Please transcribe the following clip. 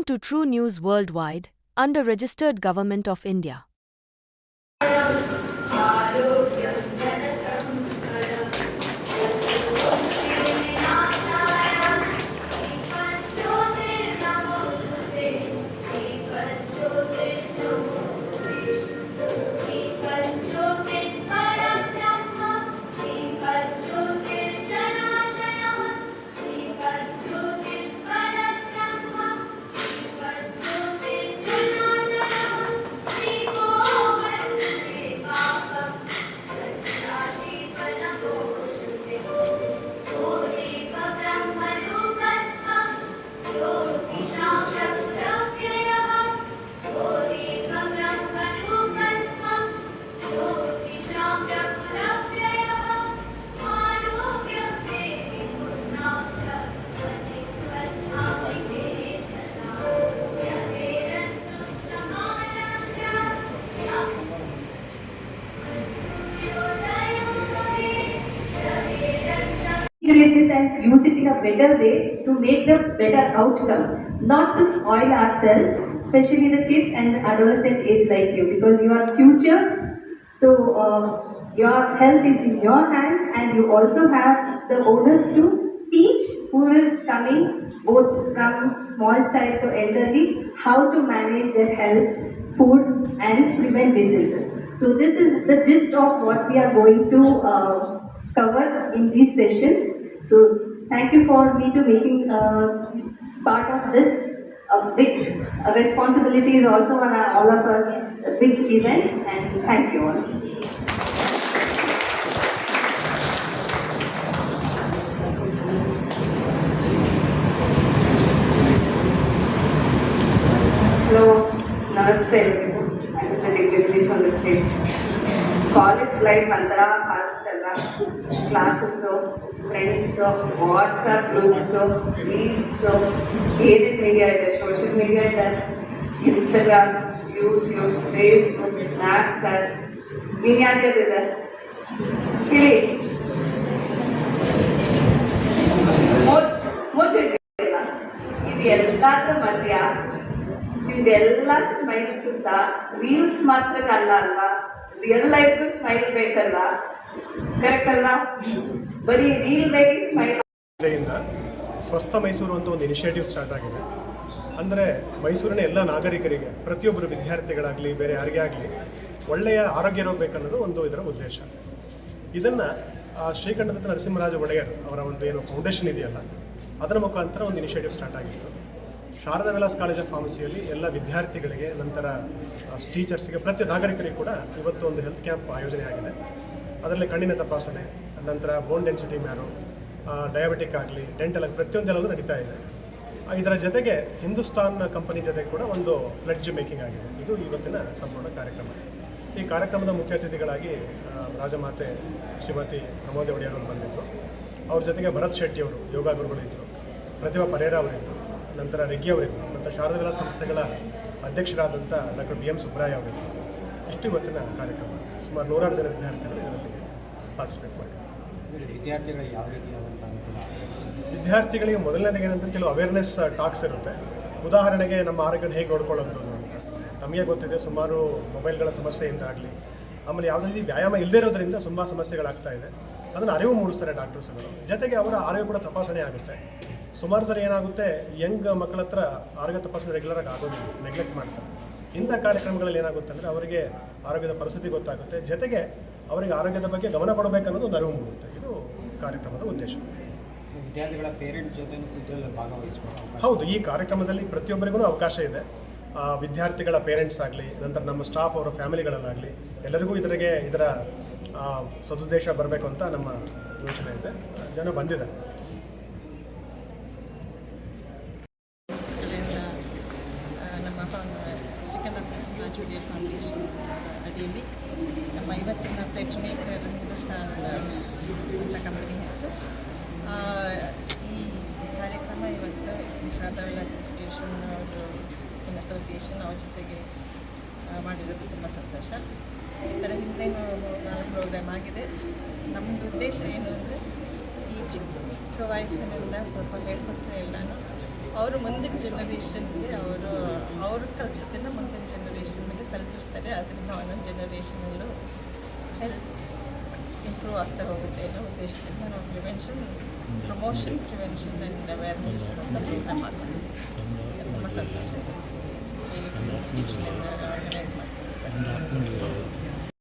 Welcome to True News Worldwide, under Registered Government of India. Integrate this and use it in a better way to make the better outcome, not to spoil ourselves, especially the kids and adolescent age like you, because you are future. So your health is in your hand, and you also have the onus to teach who is coming, both from small child to elderly, how to manage their health, food, and prevent diseases. So this is the gist of what we are going to cover in these sessions. So thank you for me to making part of this. A big responsibility is also on all of us, a big event, and thank you all. Hello, Namaste everyone. I'm the dignitaries on the stage. College life antara fast alla. Classes, friends, WhatsApp groups, reels, ಏನೇನು media ಇದೆ, social media ಇದೆ, Instagram, YouTube, Facebook, Snapchat, ಇನ್ಯಾವ್ದಿದೆ ಹೇಳಿ, ಮೋಜು ಇದೆಯಲ್ಲ, ಇದು ಎಲ್ಲಾದ್ರ ಮಧ್ಯ ನಿಮ್ದೆಲ್ಲ ಸ್ಮೈಲ್ಸು ಸಹ ರೀಲ್ಸ್ ಮಾತ್ರಕ್ಕಲ್ಲ ಅಲ್ವಾ, ರಿಯಲ್ ಲೈಫ್ಗೂ ಸ್ಮೈಲ್ ಬೇಕಲ್ಲ, ಕರೆಕ್ಟ್ ಅಲ್ವಾ? ಬರೀ ರೀಲ್ ಬೇಡಿ ಸ್ಮೈಲ್. ಸ್ವಸ್ಥ ಮೈಸೂರು ಅಂತ ಒಂದು ಇನಿಷಿಯೇಟಿವ್ ಸ್ಟಾರ್ಟ್ ಆಗಿದೆ. ಅಂದರೆ ಮೈಸೂರಿನ ಎಲ್ಲ ನಾಗರಿಕರಿಗೆ, ಪ್ರತಿಯೊಬ್ಬರು ವಿದ್ಯಾರ್ಥಿಗಳಾಗಲಿ ಬೇರೆ ಯಾರಿಗೇ ಆಗಲಿ ಒಳ್ಳೆಯ ಆರೋಗ್ಯ ಇರಬೇಕನ್ನೋದು ಒಂದು ಇದರ ಉದ್ದೇಶ. ಇದನ್ನು ಶ್ರೀಕಂಠದತ್ತ ನರಸಿಂಹರಾಜ ಒಡೆಯರ್ ಅವರ ಒಂದು ಏನು ಫೌಂಡೇಶನ್ ಇದೆಯಲ್ಲ, ಅದರ ಮುಖಾಂತರ ಒಂದು ಇನಿಷಿಯೇಟಿವ್ ಸ್ಟಾರ್ಟ್ ಆಗಿತ್ತು. ಶಾರದಾ ವಿಲಾಸ್ ಕಾಲೇಜ್ ಆಫ್ ಫಾರ್ಮಸಿಯಲ್ಲಿ ಎಲ್ಲ ವಿದ್ಯಾರ್ಥಿಗಳಿಗೆ, ನಂತರ ಟೀಚರ್ಸ್ಗೆ, ಪ್ರತಿ ನಾಗರಿಕರಿಗೂ ಕೂಡ ಇವತ್ತು ಒಂದು ಹೆಲ್ತ್ ಕ್ಯಾಂಪ್ ಆಯೋಜನೆ ಆಗಿದೆ. ಅದರಲ್ಲಿ ಕಣ್ಣಿನ ತಪಾಸಣೆ, ನಂತರ ಬೋನ್ ಡೆನ್ಸಿಟಿ ಮ್ಯಾರೋ, ಡಯಾಬಿಟಿಕ್ ಆಗಲಿ, ಡೆಂಟಲ್ ಆಗಲಿ, ಪ್ರತಿಯೊಂದೆಲ್ಲವೂ ನಡೀತಾ ಇದೆ. ಇದರ ಜೊತೆಗೆ ಹಿಂದೂಸ್ತಾನ್ ಕಂಪನಿ ಜೊತೆಗೆ ಕೂಡ ಒಂದು ಪ್ಲೆಡ್ಜ್ ಮೇಕಿಂಗ್ ಆಗಿದೆ. ಇದು ಇವತ್ತಿನ ಸಂಪೂರ್ಣ ಕಾರ್ಯಕ್ರಮ. ಈ ಕಾರ್ಯಕ್ರಮದ ಮುಖ್ಯ ಅತಿಥಿಗಳಾಗಿ ರಾಜಮಾತೆ ಶ್ರೀಮತಿ ಪ್ರಮೋದಿ ಒಡೆಯರ್ ಅವರು ಬಂದಿದ್ದರು. ಅವ್ರ ಜೊತೆಗೆ ಭರತ್ ಶೆಟ್ಟಿಯವರು ಯೋಗ ಗುರುಗಳಿದ್ದರು, ಪ್ರತಿಭಾ ಪರೇರಾ ಅವರಿದ್ದರು, ನಂತರ ರೆಗ್ಗಿ ಅವರಿದ್ದರು, ಮತ್ತು ಶಾರದಾ ವಿಲಾಸ್ ಸಂಸ್ಥೆಗಳ ಅಧ್ಯಕ್ಷರಾದಂಥ ಡಾಕ್ಟರ್ BM ಸುಬ್ರಾಯ ಅವರಿದ್ದರು. ಇಷ್ಟು ಇವತ್ತಿನ ಕಾರ್ಯಕ್ರಮ. ಸುಮಾರು 100 ಜನ ವಿದ್ಯಾರ್ಥಿಗಳು ಇದರಲ್ಲಿ ಪಾರ್ಟಿಸಿಪೇಟ್ ಮಾಡಿದ್ದಾರೆ. ವಿದ್ಯಾರ್ಥಿಗಳಿಗೆ ಯಾವ ರೀತಿ ವಿದ್ಯಾರ್ಥಿಗಳಿಗೆ ಮೊದಲನೇದಾಗಿ ಏನಂದರೆ ಕೆಲವು ಅವೇರ್ನೆಸ್ ಟಾಕ್ಸ್ ಇರುತ್ತೆ. ಉದಾಹರಣೆಗೆ ನಮ್ಮ ಆರೋಗ್ಯನ ಹೇಗೆ ನೋಡ್ಕೊಳ್ಳೋದು ಅಂತ ನಮಗೆ ಗೊತ್ತಿದೆ. ಸುಮಾರು ಮೊಬೈಲ್ಗಳ ಸಮಸ್ಯೆಯಿಂದ ಆಗಲಿ, ಆಮೇಲೆ ಯಾವುದೇ ರೀತಿ ವ್ಯಾಯಾಮ ಇಲ್ಲದೇ ಇರೋದ್ರಿಂದ ತುಂಬ ಸಮಸ್ಯೆಗಳಾಗ್ತಾ ಇದೆ. ಅದನ್ನು ಅರಿವು ಮೂಡಿಸ್ತಾರೆ ಡಾಕ್ಟರ್ಸ್ಗಳು. ಜೊತೆಗೆ ಅವರ ಆರೋಗ್ಯ ಕೂಡ ತಪಾಸಣೆ ಆಗುತ್ತೆ. ಸುಮಾರು ಸರಿ ಏನಾಗುತ್ತೆ, ಯಂಗ್ ಮಕ್ಕಳ ಹತ್ರ ಆರೋಗ್ಯ ತಪಾಸಣೆ ರೆಗ್ಯುಲರಾಗಿ ಆಗೋದಿಲ್ಲ, ನೆಗ್ಲೆಕ್ಟ್ ಮಾಡ್ತಾರೆ. ಇಂಥ ಕಾರ್ಯಕ್ರಮಗಳಲ್ಲಿ ಏನಾಗುತ್ತೆ ಅಂದರೆ ಅವರಿಗೆ ಆರೋಗ್ಯದ ಪರಿಸ್ಥಿತಿ ಗೊತ್ತಾಗುತ್ತೆ, ಜೊತೆಗೆ ಅವರಿಗೆ ಆರೋಗ್ಯದ ಬಗ್ಗೆ ಗಮನ ಕೊಡಬೇಕನ್ನೋದು ಒಂದು ಅರಿವು ಮೂಡುತ್ತೆ. ಇದು ಕಾರ್ಯಕ್ರಮದ ಉದ್ದೇಶ. ವಿದ್ಯಾರ್ಥಿಗಳ ಪೇರೆಂಟ್ಸ್ ಜೊತೆ ಇದರಲ್ಲಿ ಭಾಗವಹಿಸಬೇಕು. ಹೌದು, ಈ ಕಾರ್ಯಕ್ರಮದಲ್ಲಿ ಪ್ರತಿಯೊಬ್ಬರಿಗೂ ಅವಕಾಶ ಇದೆ. ವಿದ್ಯಾರ್ಥಿಗಳ ಪೇರೆಂಟ್ಸ್ ಆಗಲಿ, ನಂತರ ನಮ್ಮ ಸ್ಟಾಫ್ ಅವರ ಫ್ಯಾಮಿಲಿಗಳಲ್ಲಾಗಲಿ, ಎಲ್ಲರಿಗೂ ಇದರ ಸದುದ್ದೇಶ ಬರಬೇಕು ಅಂತ ನಮ್ಮ ಯೋಚನೆ ಇದೆ. ಜನ ಬಂದಿದ್ದಾರೆ. ನಮ್ಮ ಶ್ರೀಕಂಠ ನರಸಿಂಹರಾಜ ಒಡೆಯರ್ ಫೌಂಡೇಶನ್ ಅಡಿಯಲ್ಲಿ ನಮ್ಮ ಇವತ್ತಿನ ಪ್ಲೆಡ್ಜ್ ಮೇಕರ್ ಹಿಂದೂಸ್ತಾನ್ ಅಂತ ಕಂಪನಿ ಹೆಸರು. ಈ ಕಾರ್ಯಕ್ರಮ ಇವತ್ತು ಶಾರದಾ ವಿಲಾಸ್ ಇನ್ಸ್ಟಿಟ್ಯೂಷನ್ ಅವರು ಇನ್ ಅಸೋಸಿಯೇಷನ್ ಅವ್ರ ಜೊತೆಗೆ ಮಾಡಿರೋದು ತುಂಬ ಸಂತೋಷ. ಈ ಥರ ಹಿಂದೆನೂ ನಾನು ಪ್ರೋಗ್ರಾಮ್ ಆಗಿದೆ. ನಮ್ಮದು ಉದ್ದೇಶ ಏನು ಅಂದರೆ ಈ ಚಿಕ್ಕ ವಯಸ್ಸಿನಿಂದ ಸ್ವಲ್ಪ ಹೇಳ್ಕೊಟ್ರೆ ಎಲ್ಲನೂ ಅವರು ಮುಂದಿನ ಜನರೇಷನ್ಗೆ ಅವರು ಕಲ್ತದನ್ನು ಮುಂದಿನ ಜನರೇಷನ್ಗೆ ತಲುಪಿಸ್ತಾರೆ. ಅದರಿಂದ ಒಂದೊಂದು ಜನರೇಷನಲ್ಲೂ ಹೆಲ್ತ್ ಇಂಪ್ರೂವ್ ಆಗ್ತಾ ಹೋಗುತ್ತೆ ಅನ್ನೋ ಉದ್ದೇಶದಿಂದ ನಾವು ಪ್ರಮೋಷನ್ ಪ್ರಿವೆನ್ಷನ್ ಆ್ಯಂಡ್ ಅವೇರ್ನೆಸ್ ಅಂತ ಪ್ರೋಗ್ರಾಮ್ ಮಾಡ್ತೀವಿ. ತುಂಬ ಸಂತೋಷ ಆರ್ಗನೈಸ್ ಮಾಡ್ತೀವಿ.